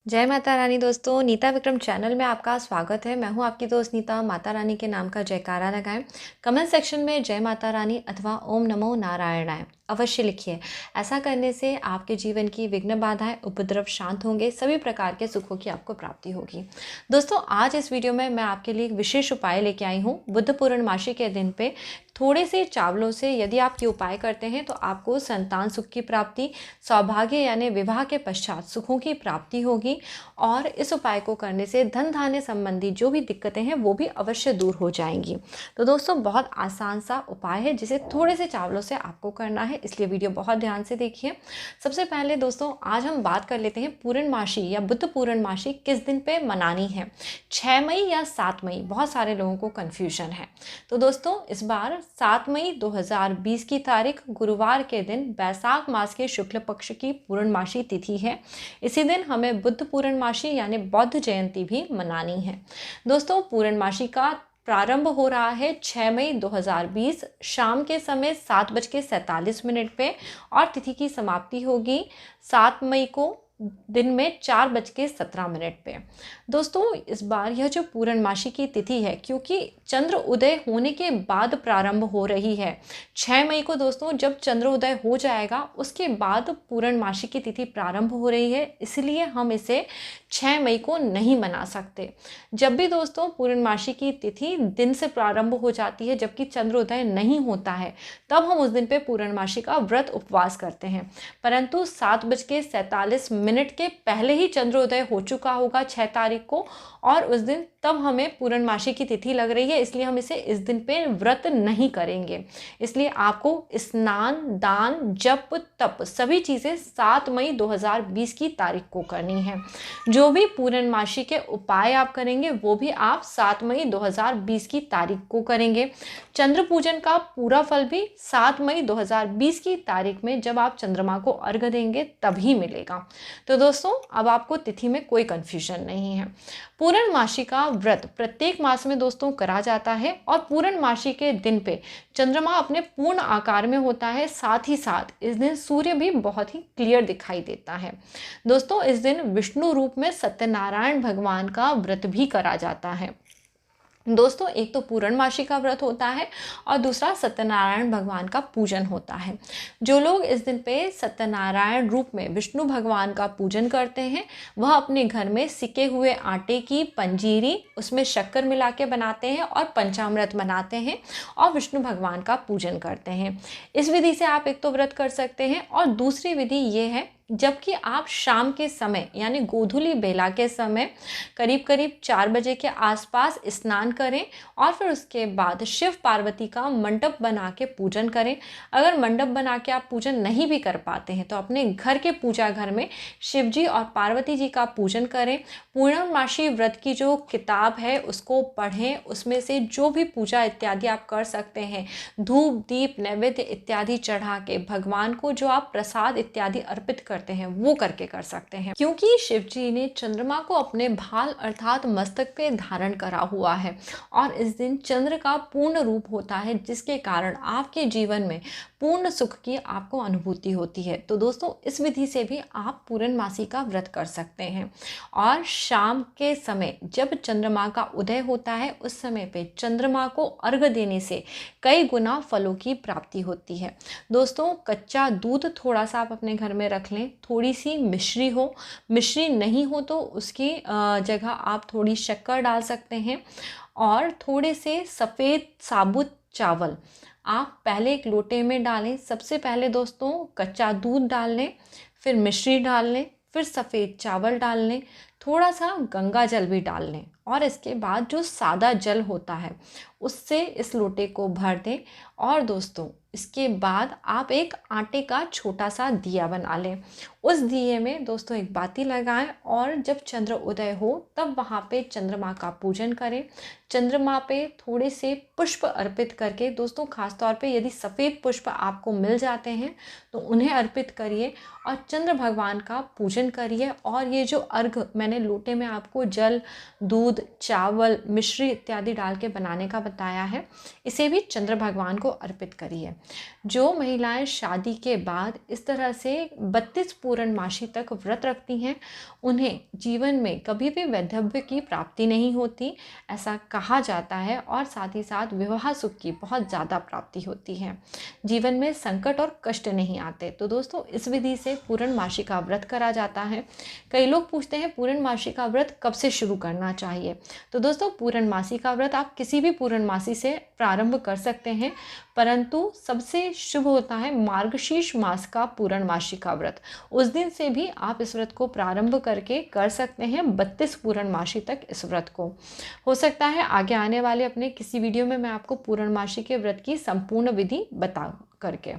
जय माता रानी दोस्तों, नीता विक्रम चैनल में आपका स्वागत है। मैं हूं आपकी दोस्त नीता। माता रानी के नाम का जयकारा लगाएं। कमेंट सेक्शन में जय माता रानी अथवा ओम नमो नारायणाय अवश्य लिखिए। ऐसा करने से आपके जीवन की विघ्न बाधाएं उपद्रव शांत होंगे, सभी प्रकार के सुखों की आपको प्राप्ति होगी। दोस्तों, आज इस वीडियो में मैं आपके लिए एक विशेष उपाय लेके आई हूँ। बुद्ध पूर्णमासी के दिन पे थोड़े से चावलों से यदि आप ये उपाय करते हैं तो आपको संतान सुख की प्राप्ति, सौभाग्य यानी विवाह के पश्चात सुखों की प्राप्ति होगी। और इस उपाय को करने से धन धान्य संबंधी जो भी दिक्कतें हैं वो भी अवश्य दूर हो जाएंगी। तो दोस्तों, बहुत आसान सा उपाय है जिसे थोड़े से चावलों से आपको करना है, इसलिए वीडियो बहुत ध्यान से देखिए। सबसे पहले दोस्तों, आज हम बात कर लेते हैं पूर्णमासी या बुद्ध पूर्णमासी किस दिन पे मनानी है, 6 मई या 7 मई। बहुत सारे लोगों को कन्फ्यूजन है। तो दोस्तों, इस बार 7 मई 2020 की तारीख गुरुवार के दिन वैशाख मास के शुक्ल पक्ष की पूर्णमासी तिथि है। इसी दिन हमें बुद्ध पूर्णमासी यानी बौद्ध जयंती भी मनानी है। दोस्तों, पूर्णमासी का प्रारंभ हो रहा है 6 मई 2020 शाम के समय 7:47 पे और तिथि की समाप्ति होगी 7 मई को दिन में 4:17 पे। दोस्तों, इस बार यह जो पूर्णमासी की तिथि है, क्योंकि चंद्र उदय होने के बाद प्रारंभ हो रही है 6 मई को। दोस्तों, जब चंद्र उदय हो जाएगा उसके बाद पूर्णमासी की तिथि प्रारंभ हो रही है, इसलिए हम इसे 6 मई को नहीं मना सकते। जब भी दोस्तों पूर्णमासी की तिथि दिन से प्रारंभ हो जाती है जबकि चंद्र उदय नहीं होता है, तब हम उस दिन पे पूर्णमासी का व्रत उपवास करते हैं। परंतु 7:47 के पहले ही चंद्रोदय हो चुका होगा 6 तारीख को, और उस दिन तब हमें पूर्णमासी की तिथि लग रही है, इसलिए हम इसे इस दिन पे व्रत नहीं करेंगे। इसलिए आपको स्नान, दान, जप, तप सभी चीज़ें 7 मई 2020 की तारीख को करनी है। जो भी पूर्णमासी के उपाय आप करेंगे वो भी आप 7 मई 2020 की तारीख को करेंगे। चंद्र पूजन का पूरा फल भी 7 मई 2020 की तारीख में जब आप चंद्रमा को अर्घ्य देंगे तभी मिलेगा। तो दोस्तों, अब आपको तिथि में कोई कंफ्यूजन नहीं है। पूर्णमासी का व्रत प्रत्येक मास में दोस्तों करा जाता है और पूर्णमासी के दिन पे चंद्रमा अपने पूर्ण आकार में होता है। साथ ही साथ इस दिन सूर्य भी बहुत ही क्लियर दिखाई देता है। दोस्तों, इस दिन विष्णु रूप में सत्यनारायण भगवान का व्रत भी करा जाता है। दोस्तों, एक तो पूर्णमासी का व्रत होता है और दूसरा सत्यनारायण भगवान का पूजन होता है। जो लोग इस दिन पे सत्यनारायण रूप में विष्णु भगवान का पूजन करते हैं वह अपने घर में सिके हुए आटे की पंजीरी, उसमें शक्कर मिला के बनाते हैं और पंचामृत बनाते हैं और विष्णु भगवान का पूजन करते हैं। इस विधि से आप एक तो व्रत कर सकते हैं, और दूसरी विधि ये है जबकि आप शाम के समय यानी गोधूली बेला के समय करीब करीब 4 बजे के आसपास स्नान करें और फिर उसके बाद शिव पार्वती का मंडप बना के पूजन करें। अगर मंडप बना के आप पूजन नहीं भी कर पाते हैं तो अपने घर के पूजा घर में शिव जी और पार्वती जी का पूजन करें। पूर्णमासी व्रत की जो किताब है उसको पढ़ें, उसमें से जो भी पूजा इत्यादि आप कर सकते हैं, धूप दीप नैवेद्य इत्यादि चढ़ा के भगवान को जो आप प्रसाद इत्यादि अर्पित करते हैं वो करके कर सकते हैं। क्योंकि शिव जी ने चंद्रमा को अपने भाल अर्थात मस्तक पे धारण करा हुआ है और इस दिन चंद्र का पूर्ण रूप होता है, जिसके कारण आपके जीवन में पूर्ण सुख की आपको अनुभूति होती है। तो दोस्तों, इस विधि से भी आप पूर्णमासी का व्रत कर सकते हैं। और शाम के समय जब चंद्रमा का उदय होता है उस समय पे चंद्रमा को अर्घ्य देने से कई गुना फलों की प्राप्ति होती है। दोस्तों, कच्चा दूध थोड़ा सा आप अपने घर में रख लें, थोड़ी सी मिश्री हो, मिश्री नहीं हो तो उसकी जगह आप थोड़ी शक्कर डाल सकते हैं, और थोड़े से सफ़ेद साबुत चावल आप पहले एक लोटे में डालें। सबसे पहले दोस्तों कच्चा दूध डाल लें, फिर मिश्री डाल लें, फिर सफ़ेद चावल डाल लें, थोड़ा सा गंगा जल भी डाल लें, और इसके बाद जो सादा जल होता है उससे इस लोटे को भर दें। और दोस्तों, इसके बाद आप एक आटे का छोटा सा दिया बना लें। उस दिए में दोस्तों एक बाती लगाएं और जब चंद्र उदय हो तब वहाँ पे चंद्रमा का पूजन करें। चंद्रमा पे थोड़े से पुष्प अर्पित करके, दोस्तों खास तौर पे यदि सफ़ेद पुष्प आपको मिल जाते हैं तो उन्हें अर्पित करिए और चंद्र भगवान का पूजन करिए। और ये जो अर्घ मैंने लोटे में आपको जल, दूध, दूध, चावल, मिश्री इत्यादि डाल के बनाने का बताया है। इसे भी चंद्र भगवान को अर्पित करिए। जो महिलाएं शादी के बाद इस तरह से 32 पूर्णमासी तक व्रत रखती हैं, उन्हें जीवन में कभी भी वैधव्य की प्राप्ति नहीं होती, ऐसा कहा जाता है। और साथ ही साथ विवाह सुख की बहुत ज़्यादा प्राप्ति होती है, जीवन में संकट और कष्ट नहीं आते। तो दोस्तों, इस विधि से पूर्णमासी का व्रत करा जाता है। कई लोग पूछते हैं पूर्णमासी का व्रत कब से शुरू करना चाहिए। तो दोस्तों, पूर्णमासी का व्रत आप किसी भी पूर्णमासी से प्रारंभ कर सकते हैं, परंतु सबसे शुभ होता है मार्गशीर्ष मास का पूर्णमासी का व्रत। उस दिन से भी आप इस व्रत को प्रारंभ करके कर सकते हैं 32 पूर्णमासी तक इस व्रत को। हो सकता है आगे आने वाले अपने किसी वीडियो में मैं आपको पूर्णमासी के व्रत की संपूर्ण विधि बता करके।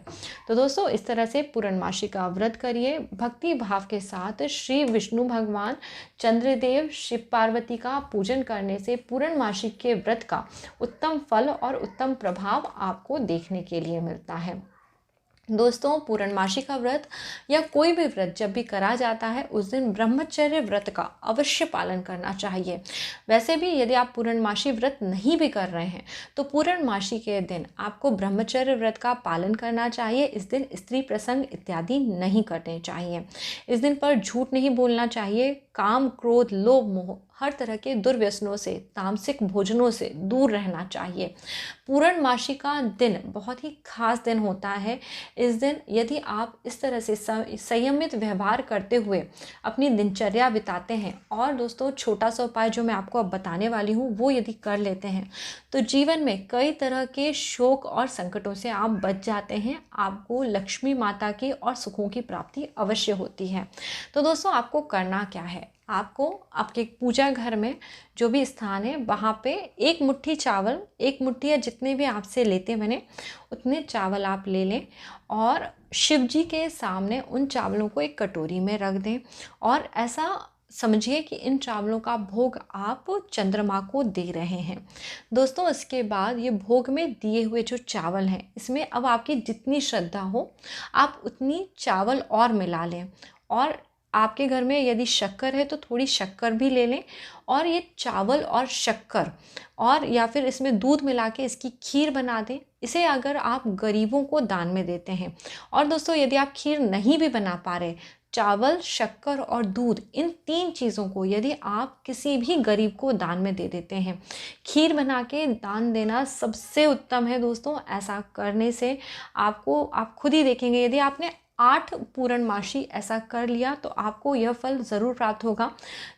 तो दोस्तों, इस तरह से पूर्णमासी का व्रत करिए भक्ति भाव के साथ। श्री विष्णु भगवान, चंद्रदेव, शिव पार्वती का पूजन करने से पूर्णमासी के व्रत का उत्तम फल और उत्तम प्रभाव आपको देखने के लिए मिलता है। दोस्तों, पूर्णमासी का व्रत या कोई भी व्रत जब भी करा जाता है, उस दिन ब्रह्मचर्य व्रत का अवश्य पालन करना चाहिए। वैसे भी यदि आप पूर्णमासी व्रत नहीं भी कर रहे हैं, तो पूर्णमासी के दिन आपको ब्रह्मचर्य व्रत का पालन करना चाहिए। इस दिन स्त्री प्रसंग इत्यादि नहीं करने चाहिए। इस दिन पर झूठ नहीं बोलना चाहिए। काम, क्रोध, लोभ, मोह, हर तरह के दुर्व्यसनों से, तामसिक भोजनों से दूर रहना चाहिए। पूर्णमासी का दिन बहुत ही खास दिन होता है। इस दिन यदि आप इस तरह से संयमित व्यवहार करते हुए अपनी दिनचर्या बिताते हैं, और दोस्तों छोटा सा उपाय जो मैं आपको अब बताने वाली हूँ वो यदि कर लेते हैं, तो जीवन में कई तरह के शोक और संकटों से आप बच जाते हैं। आपको लक्ष्मी माता की और सुखों की प्राप्ति अवश्य होती है। तो दोस्तों, आपको करना क्या है, आपको आपके पूजा घर में जो भी स्थान है वहाँ पे एक मुट्ठी चावल, एक मुट्ठी या जितने भी आपसे लेते बने उतने चावल आप ले लें, और शिव जी के सामने उन चावलों को एक कटोरी में रख दें। और ऐसा समझिए कि इन चावलों का भोग आप चंद्रमा को दे रहे हैं। दोस्तों, इसके बाद ये भोग में दिए हुए जो चावल हैं, इसमें अब आपकी जितनी श्रद्धा हो आप उतनी चावल और मिला लें। और आपके घर में यदि शक्कर है तो थोड़ी शक्कर भी ले लें, और ये चावल और शक्कर और या फिर इसमें दूध मिला के इसकी खीर बना दें। इसे अगर आप गरीबों को दान में देते हैं, और दोस्तों यदि आप खीर नहीं भी बना पा रहे, चावल, शक्कर और दूध, इन 3 चीज़ों को यदि आप किसी भी गरीब को दान में दे देते हैं, खीर बना के दान देना सबसे उत्तम है। दोस्तों, ऐसा करने से आपको, आप खुद ही देखेंगे, यदि आपने 8 पूर्णमासी ऐसा कर लिया तो आपको यह फल ज़रूर प्राप्त होगा।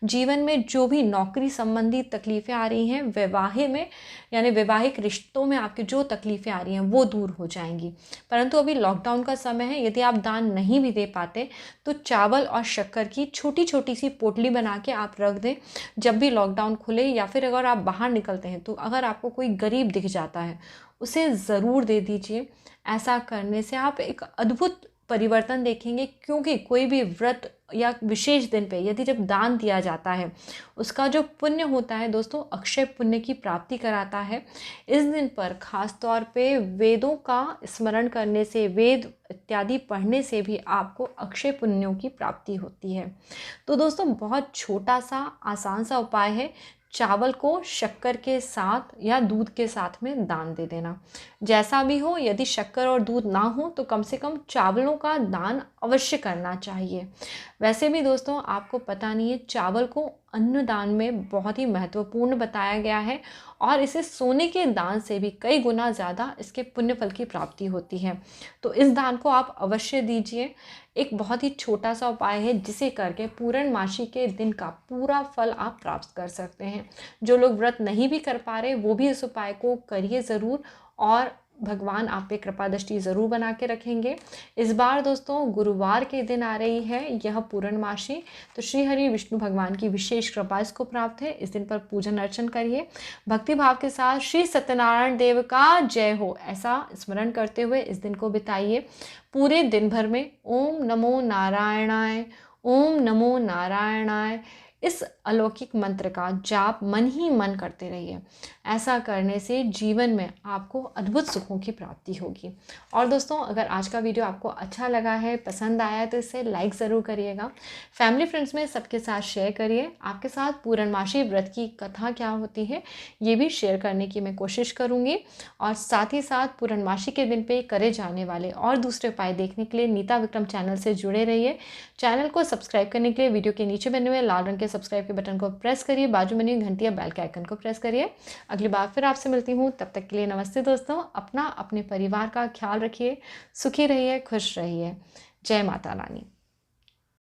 जीवन में जो भी नौकरी संबंधी तकलीफ़ें आ रही हैं, विवाह में यानी वैवाहिक रिश्तों में आपकी जो तकलीफ़ें आ रही हैं वो दूर हो जाएंगी। परंतु अभी लॉकडाउन का समय है, यदि आप दान नहीं भी दे पाते तो चावल और शक्कर की छोटी छोटी सी पोटली बना के आप रख दें। जब भी लॉकडाउन खुले या फिर अगर आप बाहर निकलते हैं तो अगर आपको कोई गरीब दिख जाता है उसे ज़रूर दे दीजिए। ऐसा करने से आप एक अद्भुत परिवर्तन देखेंगे, क्योंकि कोई भी व्रत या विशेष दिन पे यदि जब दान दिया जाता है, उसका जो पुण्य होता है दोस्तों, अक्षय पुण्य की प्राप्ति कराता है। इस दिन पर खास तौर पे वेदों का स्मरण करने से, वेद इत्यादि पढ़ने से भी आपको अक्षय पुण्यों की प्राप्ति होती है। तो दोस्तों, बहुत छोटा सा आसान सा उपाय है, चावल को शक्कर के साथ या दूध के साथ में दान दे देना। जैसा भी हो, यदि शक्कर और दूध ना हो तो कम से कम चावलों का दान अवश्य करना चाहिए। वैसे भी दोस्तों, आपको पता नहीं है, चावल को अन्नदान में बहुत ही महत्वपूर्ण बताया गया है, और इसे सोने के दान से भी कई गुना ज़्यादा इसके पुण्य फल की प्राप्ति होती है। तो इस दान को आप अवश्य दीजिए। एक बहुत ही छोटा सा उपाय है जिसे करके पूर्णमासी के दिन का पूरा फल आप प्राप्त कर सकते हैं। जो लोग व्रत नहीं भी कर पा रहे वो भी इस उपाय को करिए ज़रूर, और भगवान आप पे कृपा दृष्टि ज़रूर बना के रखेंगे। इस बार दोस्तों गुरुवार के दिन आ रही है यह पूर्णमासी, तो श्री हरि विष्णु भगवान की विशेष कृपा इसको प्राप्त है। इस दिन पर पूजन अर्चन करिए, भक्ति भाव के साथ श्री सत्यनारायण देव का जय हो ऐसा स्मरण करते हुए इस दिन को बिताइए। पूरे दिन भर में ओम नमो नारायणाय, ओम नमो नारायणाय, इस अलौकिक मंत्र का जाप मन ही मन करते रहिए। ऐसा करने से जीवन में आपको अद्भुत सुखों की प्राप्ति होगी। और दोस्तों, अगर आज का वीडियो आपको अच्छा लगा है, पसंद आया है, तो इसे लाइक ज़रूर करिएगा। फैमिली फ्रेंड्स में सबके साथ शेयर करिए। आपके साथ पूर्णमासी व्रत की कथा क्या होती है ये भी शेयर करने की मैं कोशिश करूँगी। और साथ ही साथ पूर्णमासी के दिन पे करे जाने वाले और दूसरे उपाय देखने के लिए नीता विक्रम चैनल से जुड़े रहिए। चैनल को सब्सक्राइब करने के लिए वीडियो के नीचे बने हुए लाल रंग के सब्सक्राइब के बटन को प्रेस करिए, बाजू में नहीं घंटी या बेल के आइकन को प्रेस करिए। अगली बार फिर आपसे मिलती हूँ, तब तक के लिए नमस्ते दोस्तों। अपना अपने परिवार का ख्याल रखिए, सुखी रहिए, खुश रहिए। जय माता रानी।